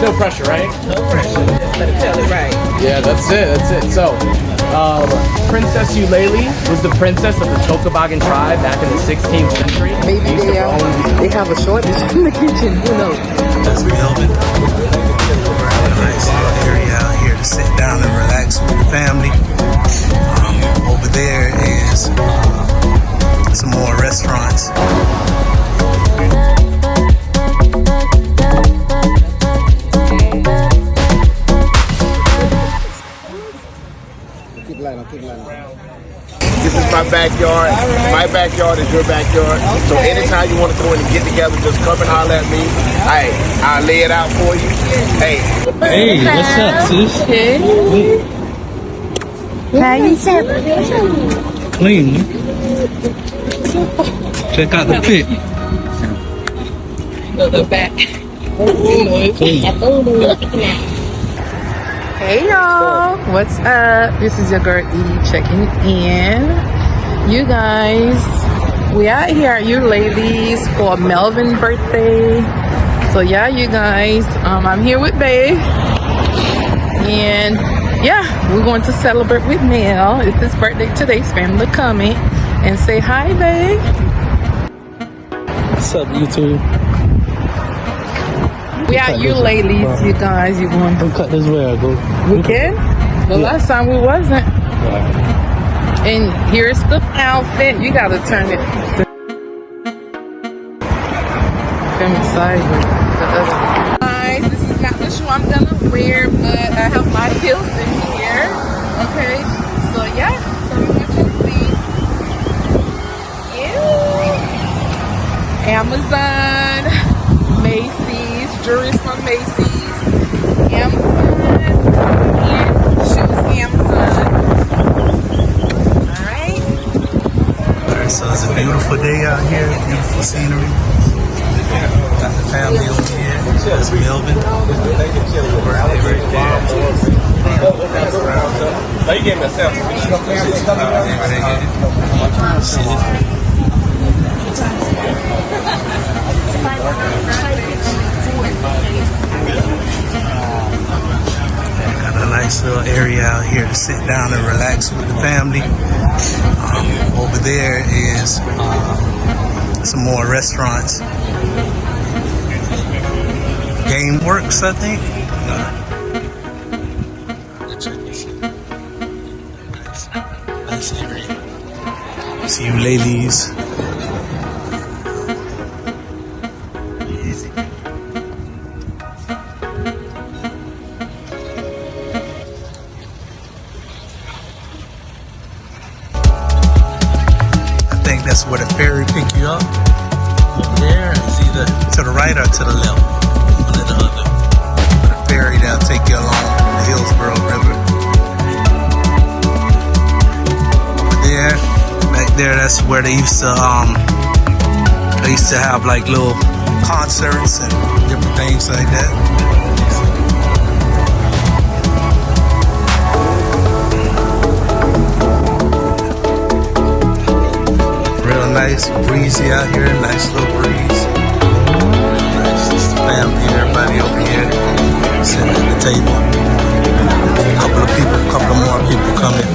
No pressure, right? No pressure. Just better tell it right. Yeah, that's it. So, Princess Ulele was the princess of the Tokobagan tribe back in the 16th century. Maybe they have a shortage in the kitchen. Who knows? That's Melvin. We're at a nice little area out here to sit down and relax with the family. Over there is some more restaurants. This is my backyard. My backyard is your backyard. So anytime you want to go in and get together, just come and holler at me. Hey, I'll lay it out for you. Hey. Hey, what's up, sis? How you say? Clean. Check out the pit. Look back. Hey y'all, what's up? This is your girl Edie checking in. You guys, we out here at Ulele's for Melvin's birthday. So yeah, you guys, I'm here with Bae. And yeah, we're going to celebrate with Mel. It's his birthday today. His family coming and say hi, Bae. What's up, YouTube? We at Ulele's, you guys. You going Don't cut this way, I go. We can? The last time we wasn't. And here's the outfit. You gotta turn it. Film it sideways. Guys, this is not the shoe I'm gonna wear, but I have my heels in here. Okay, so yeah, tell me what you see. Ew. Amazon, Macy's, jewelry from Macy's, Amazon, and shoes Amazon. Alright, So it's a beautiful day out here, beautiful scenery. Got the family over here. That's Melvin. Got a nice little area out here to sit down and relax with the family. Over there is some more restaurants. Game Works, I think. Nice area. See you ladies. I think that's where the ferry pick you up. Over there is either to the right or to the left. One or the other. The ferry that'll take you along the Hillsborough River. Over there, back there, that's where they used to have like little concerts and different things like that. Nice breezy out here, nice little breeze. Nice, just the family, everybody over here sitting at the table. A couple more people coming.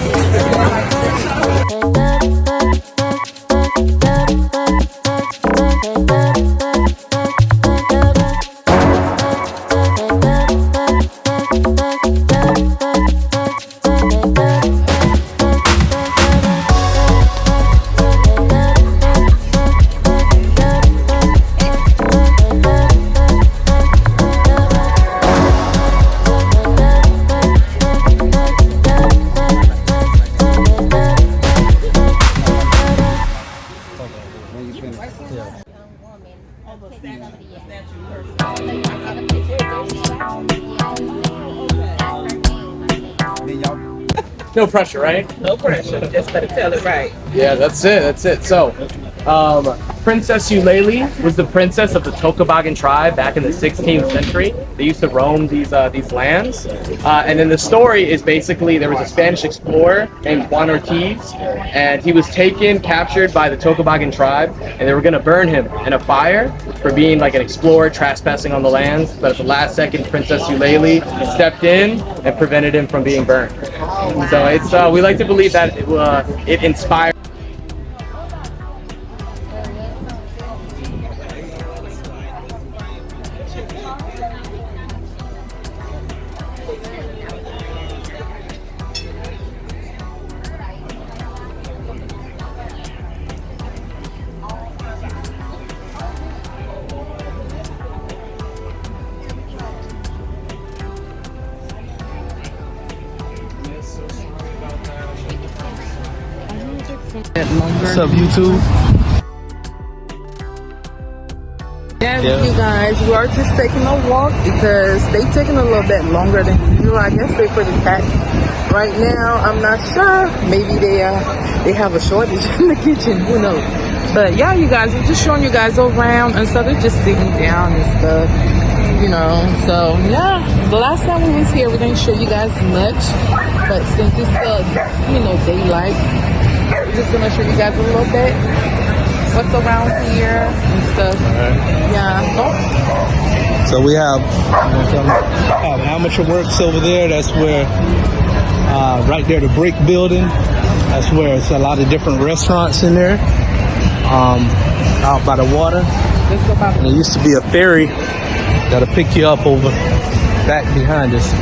No pressure, right? no pressure. Just better tell it right. Yeah, that's it. So, Princess Ulele was the princess of the Tokobagan tribe back in the 16th century. They used to roam these lands. And then the story is basically there was a Spanish explorer named Juan Ortiz, and he was captured by the Tokobagan tribe, and they were going to burn him in a fire. for being like an explorer trespassing on the lands, but at the last second, Princess Ulele stepped in and prevented him from being burned. So it's we like to believe that it inspired. What's up, YouTube? Yeah, you guys, we are just taking a walk because they taking a little bit longer than usual. I guess they're pretty packed right now. I'm not sure. Maybe they have a shortage in the kitchen. Who knows? But yeah, you guys, we're just showing you guys around and stuff. They're just sitting down and stuff, you know. So yeah, the last time we was here, we didn't show you guys much, but since it's still, you know, daylight, we're just gonna show you guys a little bit what's around here and stuff. Yeah. Oh. So we have amateur works over there. That's where, right there, the brick building. That's where it's a lot of different restaurants in there, out by the water. Let's go back. And there used to be a ferry that'll pick you up over back behind us.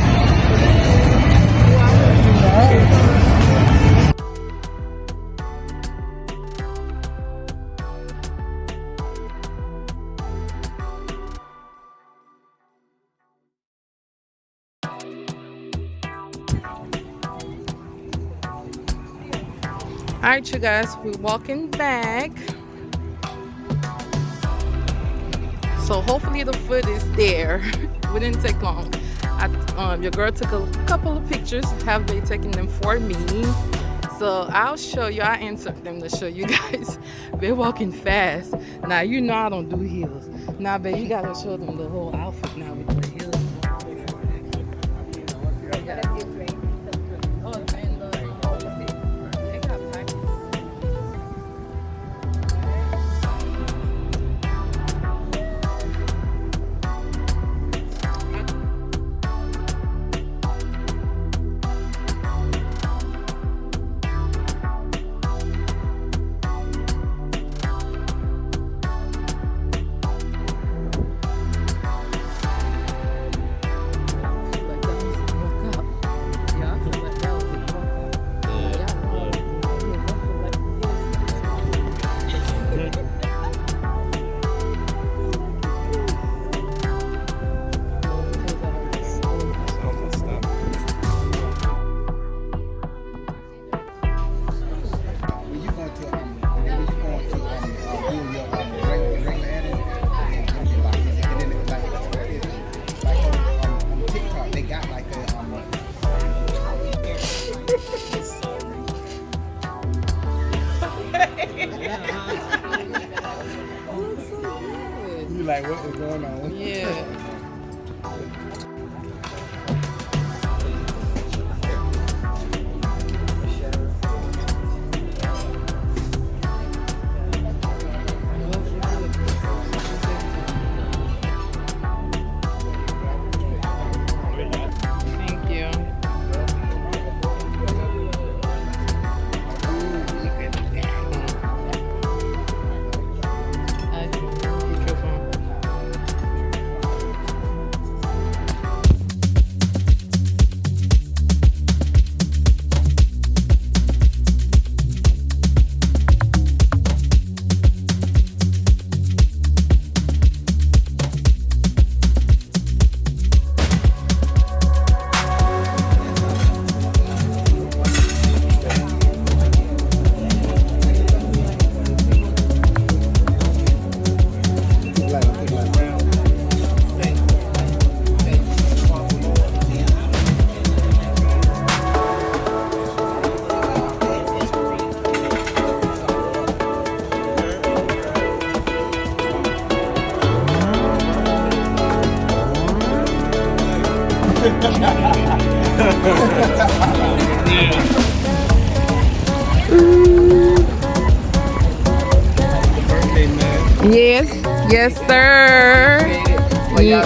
All right, you guys, we're walking back. So hopefully the food is there. We didn't take long. Your girl took a couple of pictures. Have they taken them for me? So I'll show you. I answered them to show you guys. They're walking fast. Now you know I don't do heels. Now, babe, you gotta show them the whole outfit now with the heels. You like, what is going on? Yeah. Birthday man. Yes. Yes, sir. But y'all,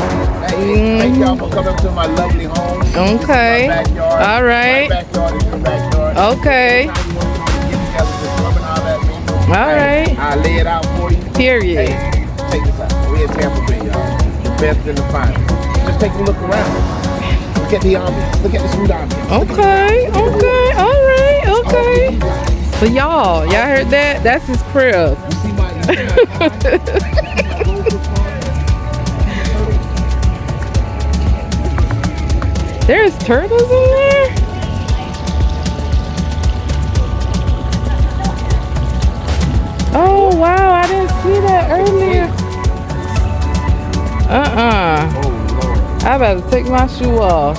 hey, thank y'all for coming to my lovely home. Okay. This is my backyard. All right. My backyard is your backyard. Okay. Anytime you want to get together, just come and holler at me. All right. I'll lay it out for you. Period. Hey, check this out. We're in Tampa Bay, y'all. The best in the finest. Just take a look around. Look at the ambiance. Look at the sweet ambiance. Okay. Okay. All right. Okay. So y'all heard that? That's his crib. You see my There's turtles in there? Oh wow, I didn't see that earlier. I better take my shoe off.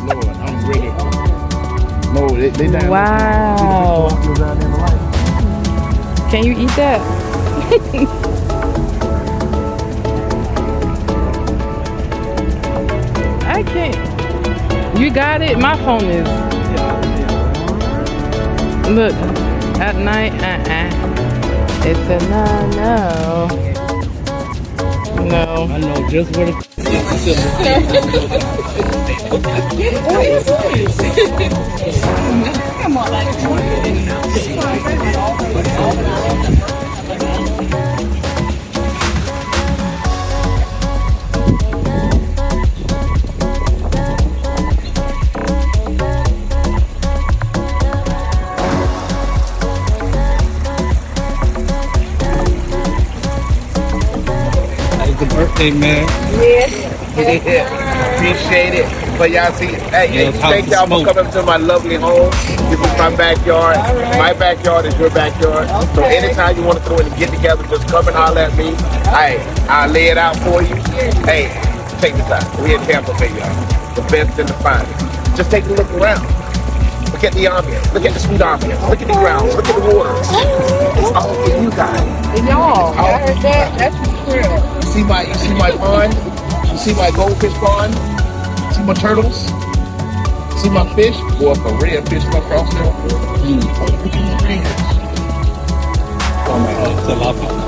Lord, I'm ready. No, they down. Wow. Can you eat that? I can't. You got it? My phone is. Look, at night, it's a no. No. I know just what it It's the birthday, man. Yeah, appreciate it. But y'all see, hey, thank y'all for coming to my lovely home. This is my backyard. My backyard is your backyard. So anytime you want to throw in and get together, just come and holler at me. Hey, I'll lay it out for you. Hey, check this out. We're in Tampa Bay, y'all. The best in the finest. Just take a look around. Look at the ambience. Look at the sweet ambience. Look at the grounds. Look at the waters. It's all for you guys. Y'all, I heard that. That's true. You see my pond? You see my goldfish pond? See my turtles? See my fish? Boy, if a red fish come across there, look at these fish. Tilapia.